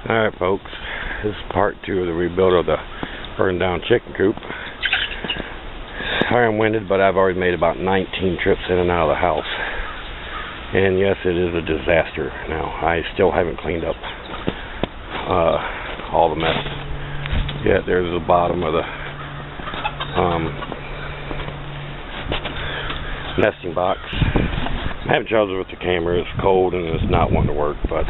Alright folks, this is part 2 of the rebuild of the burned down chicken coop. I am winded, but I've already made about 19 trips in and out of the house. And yes, it is a disaster now. I still haven't cleaned up all the mess. Yet there's the bottom of the nesting box. I'm having troubles with the camera. It's cold and it's not wanting to work, but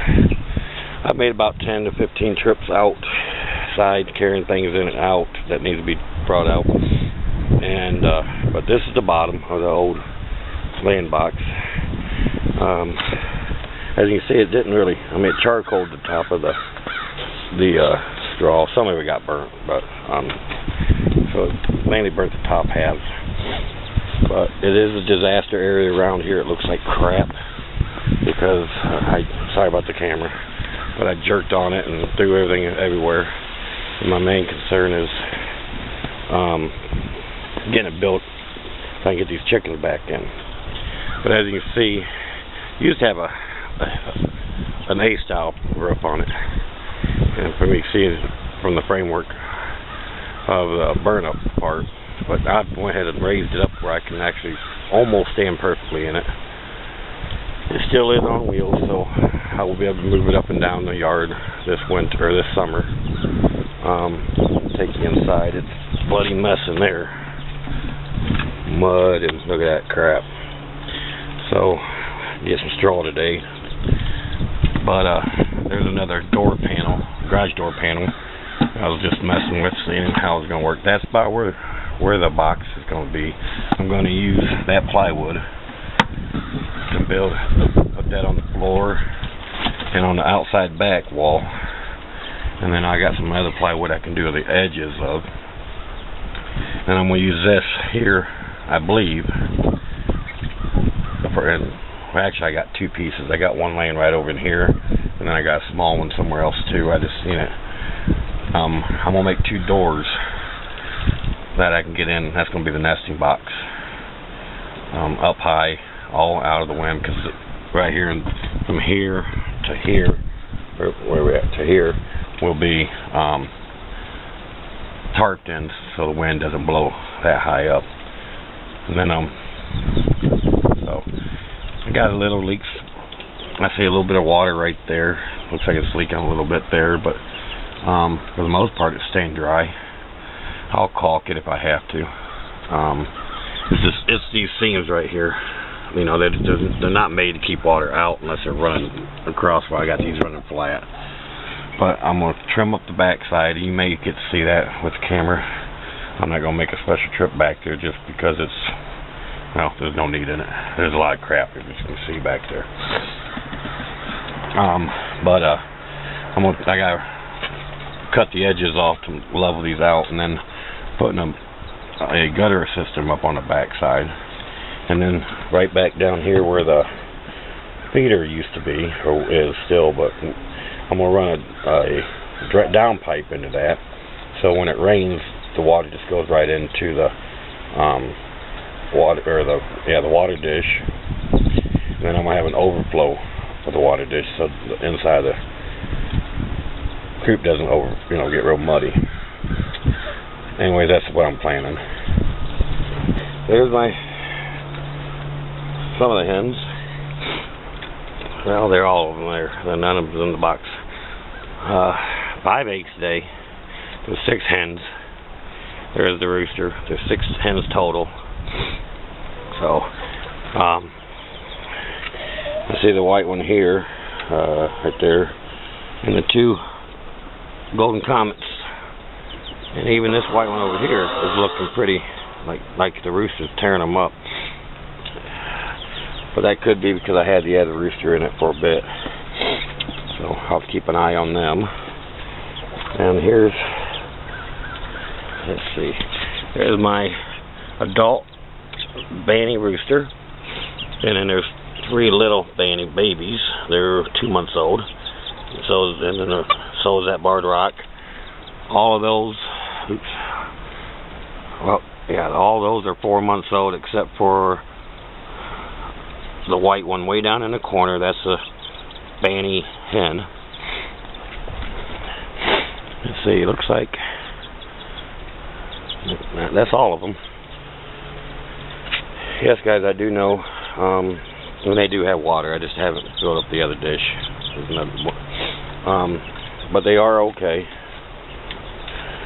I've made about 10 to 15 trips outside, carrying things in and out that need to be brought out. And but this is the bottom of the old laying box. As you can see, it didn't really. I mean, it charcoaled the top of the straw. Some of it got burnt, but so it mainly burnt the top half. But it is a disaster area around here. It looks like crap because sorry about the camera. But I jerked on it and threw everything everywhere. And my main concern is getting it built so I can get these chickens back in. But as you can see, you used to have an A-style roof on it. And for me to see it from the framework of the burn-up part. But I went ahead and raised it up where I can actually almost stand perfectly in it. It still is on wheels, so I will be able to move it up and down the yard this winter or this summer. Take you inside. It's a bloody mess in there. Mud and look at that crap. So get some straw today. But there's another door panel, garage door panel. I was just messing with, seeing how it's gonna work. That's about where the box is gonna be. I'm gonna use that plywood to put that on the floor and on the outside back wall, and then I got some other plywood I can do the edges of, and I'm going to use this here, I believe, actually I got two pieces. I got one laying right over in here, and then I got a small one somewhere else too. I just seen it. I'm going to make two doors that I can get in. That's going to be the nesting box, up high, all out of the wind, because right here and from here to here, or where we're at to here, will be tarped in so the wind doesn't blow that high up. And then so I got a little leaks. I see a little bit of water right there. Looks like it's leaking a little bit there, but for the most part it's staying dry. I'll caulk it if I have to. It's these seams right here. You know, they're not made to keep water out unless they're running across where I got these running flat. But I'm going to trim up the back side. You may get to see that with the camera. I'm not going to make a special trip back there just because it's, well, there's no need in it. There's a lot of crap, as you can see back there. I got to cut the edges off to level these out, and then putting a gutter system up on the back side. And then right back down here where the feeder used to be, or is still, but I'm going to run a down pipe into that, so when it rains, the water just goes right into the the water dish. And then I'm going to have an overflow of the water dish, so the inside of the coop doesn't get real muddy. Anyway, that's what I'm planning. There's some of the hens. Well, they're all over there. None of them in the box. 5 eggs today. There's 6 hens. There's the rooster. There's 6 hens total. So, I see the white one here, right there, and the 2 golden comets. And even this white one over here is looking pretty, like the rooster's tearing them up. But that could be because I had the other rooster in it for a bit. So I'll keep an eye on them. And let's see, there's my adult Banny rooster. And then there's 3 little Banny babies. They're 2 months old. So is that barred rock. All of those, all those are 4 months old except for the white one way down in the corner. That's a Banny hen. let's see, it looks like that's all of them. Yes, guys, I do know when they do have water. I just haven't filled up the other dish. There's another, but they are okay.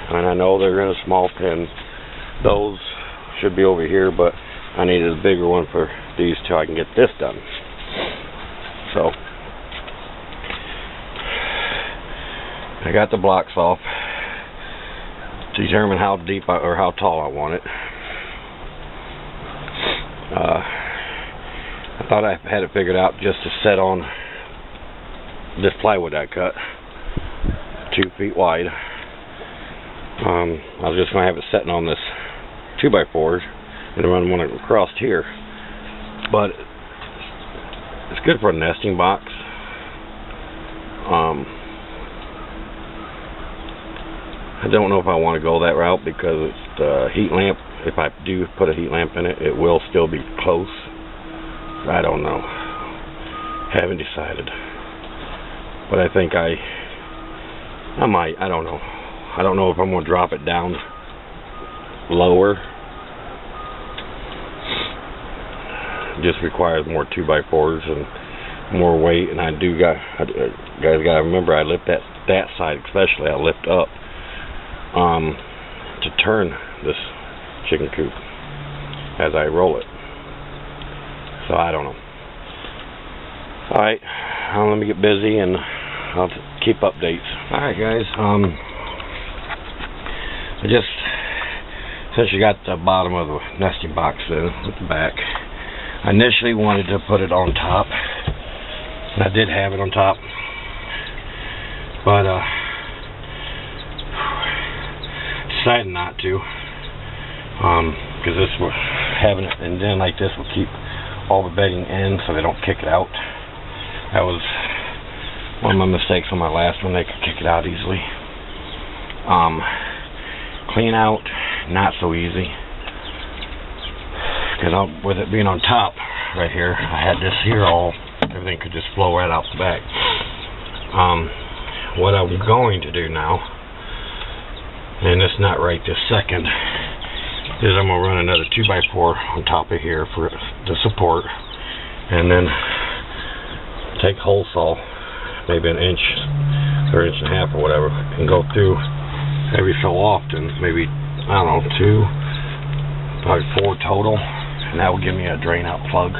And I know they're in a small pen. Those should be over here, but I needed a bigger one for these till I can get this done. So I got the blocks off to determine how deep or how tall I want it. I thought I had it figured out just to set on this plywood I cut, 2 feet wide. I was just going to have it sitting on this 2x4 and run one across here, but it's good for a nesting box. I don't know if I want to go that route because it's the heat lamp. If I do put a heat lamp in it, it will still be close. I don't know. Haven't decided. But I think I might. I don't know. I don't know if I'm going to drop it down lower. It just requires more 2x4s and more weight. And I do guys gotta remember, I lift that side especially. I lift up to turn this chicken coop as I roll it. So I don't know. Alright, let me get busy and I'll keep updates. Alright guys, I just, since you got the bottom of the nesting box in with the back, I initially wanted to put it on top, and I did have it on top, but decided not to, because this will having it and then like this will keep all the bedding in so they don't kick it out. That was one of my mistakes on my last one. They could kick it out easily. Clean out, not so easy, because with it being on top right here, I had this here all, everything could just flow right out the back. What I'm going to do now, and it's not right this second, is I'm going to run another 2x4 on top of here for the support, and then take hole saw, maybe an inch or inch and a half or whatever, and go through every so often, maybe, I don't know, 2, probably 4 total, and that will give me a drain out plug,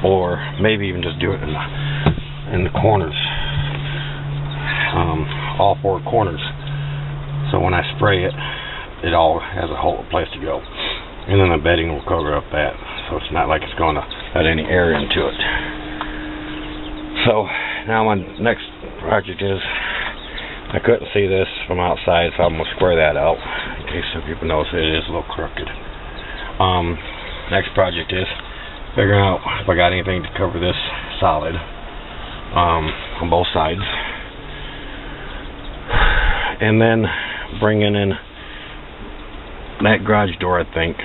or maybe even just do it in the corners, all 4 corners, so when I spray it, it all has a whole place to go, and then the bedding will cover up that, so it's not like it's going to let any air into it. So now my next project is, I couldn't see this from outside, so I'm going to square that out in case some people notice it is a little crooked. Next project is figuring out if I got anything to cover this solid on both sides, and then bringing in that garage door, I think,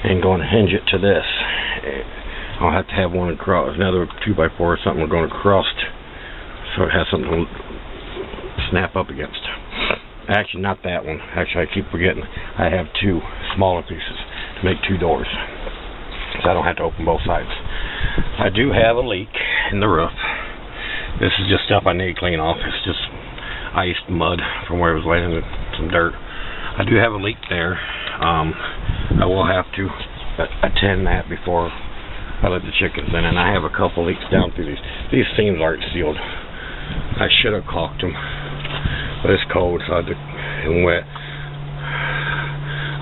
and going to hinge it to this. I'll have to have one across, another 2x4 or something we're going across, so it has something to snap up against. Actually, not that one. Actually, I keep forgetting. I have 2 smaller pieces to make 2 doors, so I don't have to open both sides. I do have a leak in the roof. This is just stuff I need to clean off. It's just iced mud from where it was laying in some dirt. I do have a leak there. I will have to attend that before I let the chickens in, and I have a couple leaks down through these. These seams aren't sealed. I should have caulked them, but it's cold, so and wet.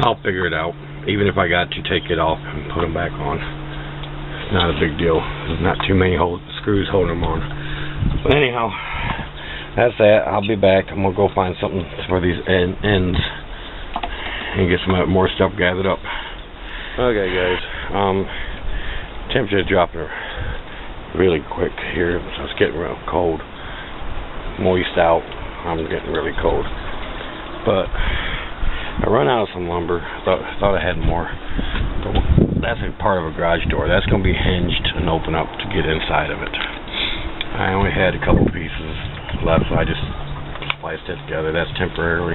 I'll figure it out. Even if I got to take it off and put them back on, it's not a big deal. There's not too many screws holding them on. But anyhow, that's that. I'll be back. I'm gonna go find something for these ends and get some more stuff gathered up. Okay, guys. Temperature is dropping really quick here, so it's getting real cold. Moist out. I'm getting really cold. But I run out of some lumber. Thought I had more. But that's a part of a garage door. That's going to be hinged and open up to get inside of it. I only had a couple pieces left, so I just splice that together. That's temporarily.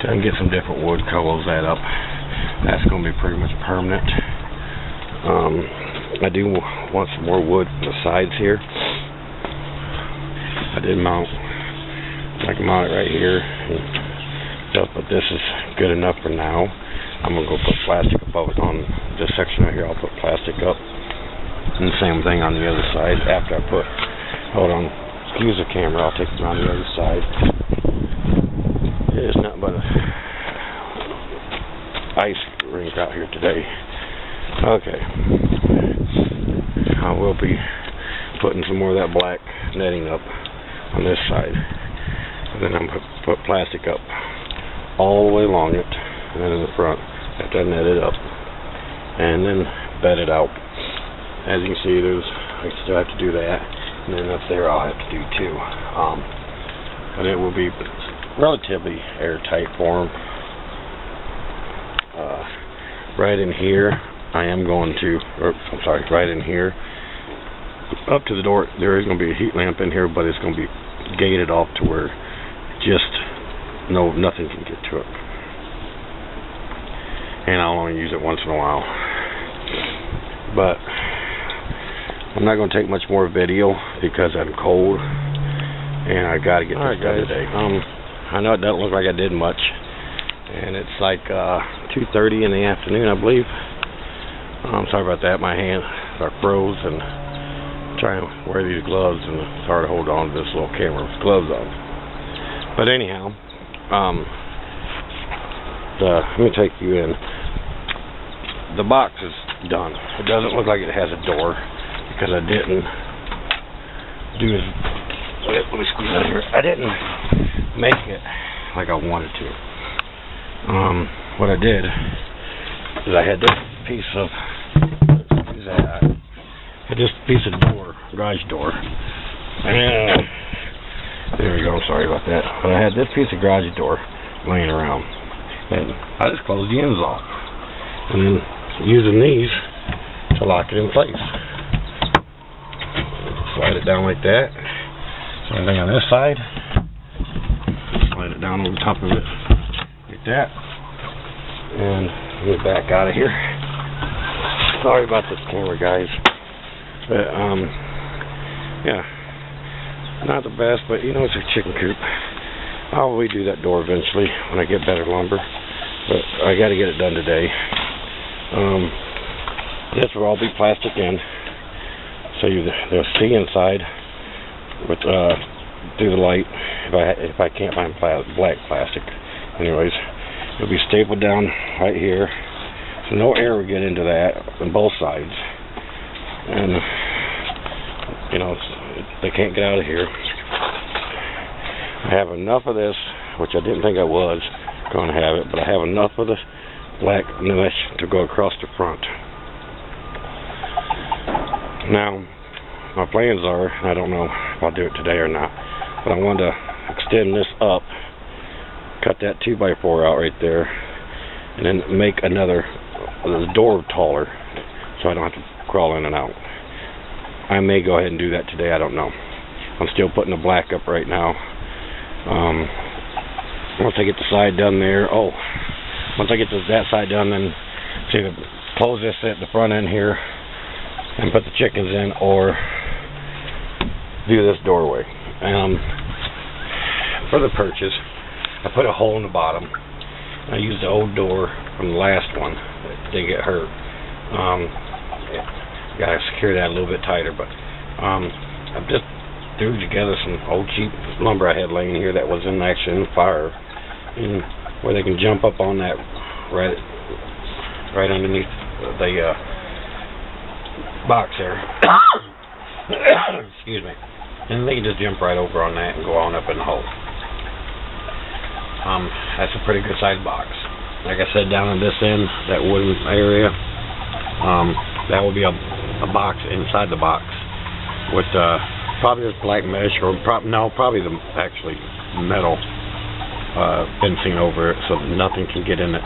Till I can get some different wood, close that up. That's going to be pretty much permanent. I do want some more wood on the sides here. I did mount. I can mount it right here and stuff, but this is good enough for now. I'm going to go put plastic above it on this section right here. I'll put plastic up. And the same thing on the other side. After I put, hold on, use the camera, I'll take it around the other side. It is nothing but a ice rink out here today. Okay. I will be putting some more of that black netting up on this side. And then I'm going to put plastic up all the way along it. And then in the front, after I net it up. And then bed it out. As you can see, I still have to do that. And then up there I'll have to do too. But it will be relatively airtight for them. Right in here, I am going to, right in here, up to the door, there is going to be a heat lamp in here, but it's going to be gated off to where just nothing can get to it. And I'll only use it once in a while. But I'm not going to take much more video because I'm cold and I got to get this done today. I know it doesn't look like I did much, and it's like 2:30 in the afternoon, I believe. I'm sorry about that. My hands are froze and I'm trying to wear these gloves, and it's hard to hold on to this little camera with gloves on. But anyhow, let me take you in. The box is done. It doesn't look like it has a door because I didn't do it. Let me squeeze out here. I didn't make it like I wanted to. What I did is I had this piece of door, garage door. And there we go. I'm sorry about that. But I had this piece of garage door laying around, and I just closed the ends off, and then using these to lock it in place. Slide it down like that. Same thing on this side. Slide it down over top of it like that, and get back out of here. Sorry about this camera, guys. But yeah, not the best, but you know, it's a chicken coop. I'll redo that door eventually when I get better lumber, but I got to get it done today. This will all be plastic in, so they'll see inside with through the light. If I can't find black plastic, anyways, it'll be stapled down right here, so no air will get into that on both sides, and you know they can't get out of here. I have enough of this, which I didn't think I was going to have it, but I have enough of the black mesh to go across the front. Now, my plans are, I don't know if I'll do it today or not, but I want to extend this up, cut that 2x4 out right there, and then make the door taller, so I don't have to crawl in and out. I may go ahead and do that today, I don't know. I'm still putting the black up right now. Once I get the side done there, once I get that side done, then either close this at the front end here and put the chickens in, or do this doorway. For the perches, I put a hole in the bottom. I used the old door from the last one that did get hurt. Gotta secure that a little bit tighter, but I've just threw together some old cheap lumber I had laying here that was actually in the fire, and where they can jump up on that right underneath the box there. Excuse me. And they can just jump right over on that and go on up in the hole. That's a pretty good sized box. Like I said, down on this end, that wooden area, that will be a box inside the box with probably this black mesh, or probably the actually metal fencing over it so that nothing can get in it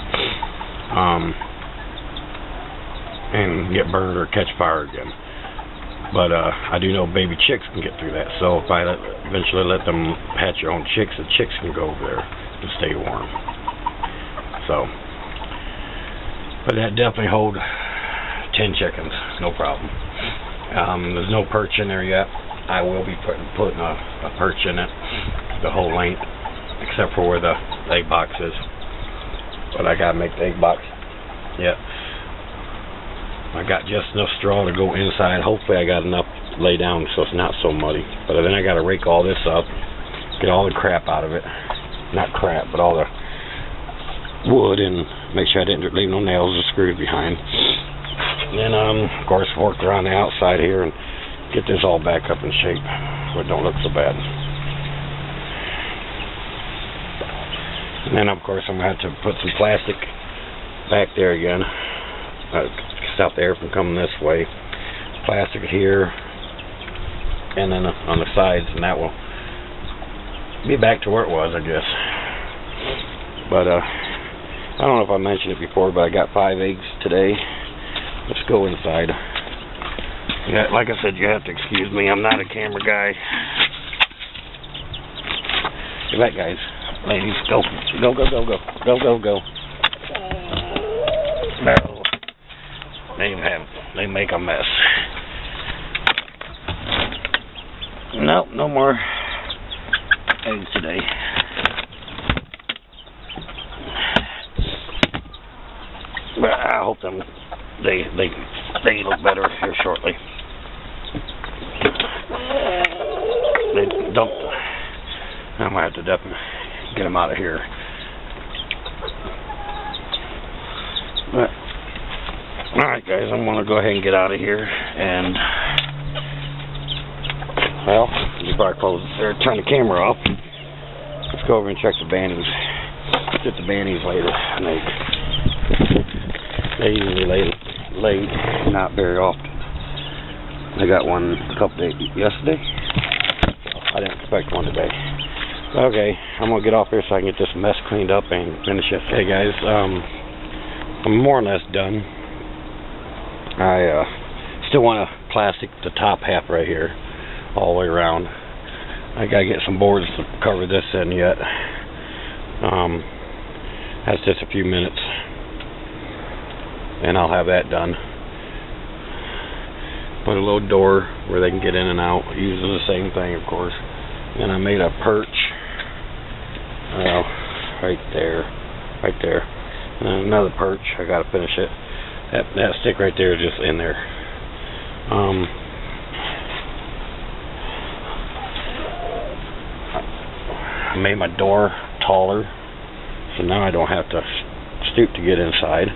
and get burned or catch fire again. But I do know baby chicks can get through that. So if I eventually let them hatch their own chicks, the chicks can go over there and stay warm. So, but that definitely hold 10 chickens, no problem. There's no perch in there yet. I will be putting a perch in it, the whole length, except for where the egg box is. But I gotta make the egg box. Yeah. I got just enough straw to go inside. Hopefully I got enough lay down so it's not so muddy. But then I gotta rake all this up, get all the crap out of it. Not crap, but all the wood, and make sure I didn't leave no nails or screws behind. Then of course work around the outside here and get this all back up in shape so it don't look so bad. And then of course I'm gonna have to put some plastic back there again. Stop the air from coming this way. Plastic here, and then on the sides, and that will be back to where it was, I guess. But I don't know if I mentioned it before, but I got 5 eggs today. Let's go inside. Yeah, like I said, you have to excuse me. I'm not a camera guy. Get back, guys, ladies, go, go, go, go, go, go, go, go. No. They make a mess. Nope, no more eggs today. But I hope they look better here shortly. They don't. I might have to definitely get them out of here. But alright guys, I'm going to go ahead and get out of here, and well, before I close or turn the camera off, let's go over and check the bannies. Get the bannies later. They usually lay not very often. I got one a couple days yesterday. I didn't expect one today. Okay, I'm going to get off here so I can get this mess cleaned up and finish it. Hey guys, I'm more or less done. I still want to plastic the top half right here, all the way around. I gotta get some boards to cover this in yet. That's just a few minutes, and I'll have that done. Put a little door where they can get in and out, using the same thing, of course. And I made a perch, right there, and another perch. I gotta finish it. That stick right there is just in there. I made my door taller, so now I don't have to stoop to get inside.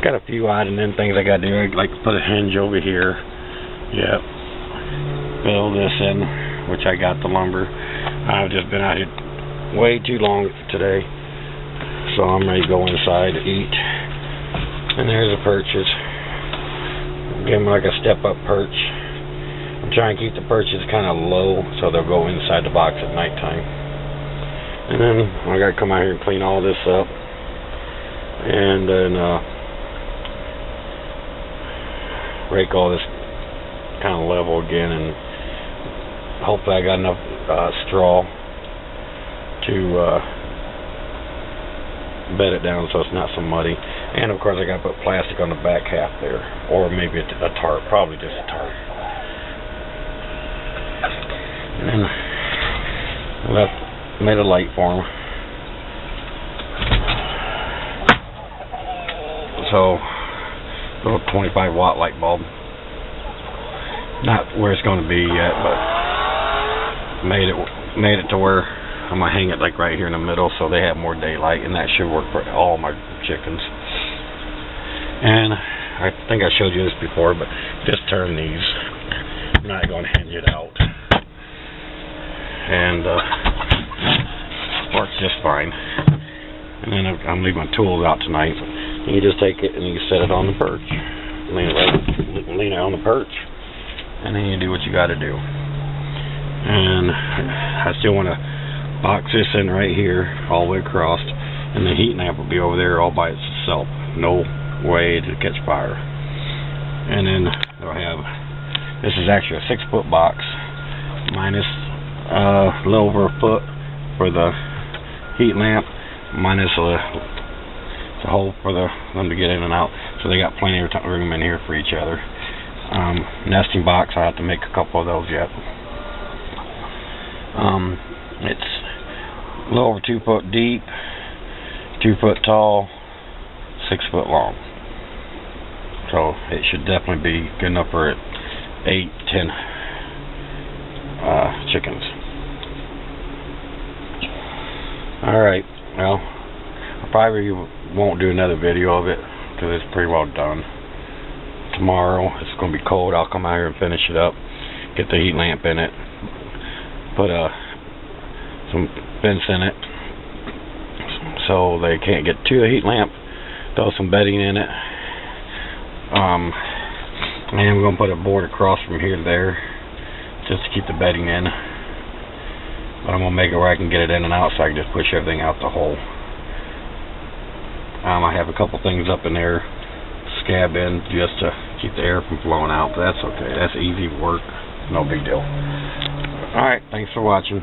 Got a few odd and then things I gotta do. I'd like to put a hinge over here. Yep. Build this in, which I got the lumber. I've just been out here way too long today. So I'm ready to go inside to eat. And there's the perches. Give them like a step-up perch. I'm trying to keep the perches kind of low so they'll go inside the box at nighttime. And then I got to come out here and clean all this up. And then rake all this kind of level again. And hopefully I got enough straw to bed it down so it's not so muddy. And of course I got to put plastic on the back half there, or maybe a tarp, probably just a tarp. And then made a light for them. So little 25 watt light bulb. Not where it's going to be yet, but made it to where I'm going to hang it like right here in the middle so they have more daylight, and that should work for all my chickens. And I think I showed you this before, but just turn these. I'm not going to hinge it out. And works just fine. And then I'm leaving my tools out tonight. You just take it and you set it on the perch. Lean it on the perch. And then you do what you got to do. And I still want to box this in right here all the way across, and the heat lamp will be over there all by itself. No way to catch fire. And then they'll have, this is actually a 6-foot box, minus a little over a foot for the heat lamp, minus a hole for them to get in and out. So they got plenty of room in here for each other. Nesting box, I have to make a couple of those yet. It's a little over 2 foot deep, 2 foot tall, 6 foot long. So it should definitely be good enough for 8, 10 chickens. Alright, well, I probably won't do another video of it because it's pretty well done. Tomorrow it's going to be cold. I'll come out here and finish it up, get the heat lamp in it, put some fence in it so they can't get to the heat lamp, throw some bedding in it, and we're going to put a board across from here to there just to keep the bedding in. But I'm going to make it where I can get it in and out so I can just push everything out the hole. I have a couple things up in there, scab in just to keep the air from flowing out, but that's okay. That's easy work, no big deal. Alright, thanks for watching.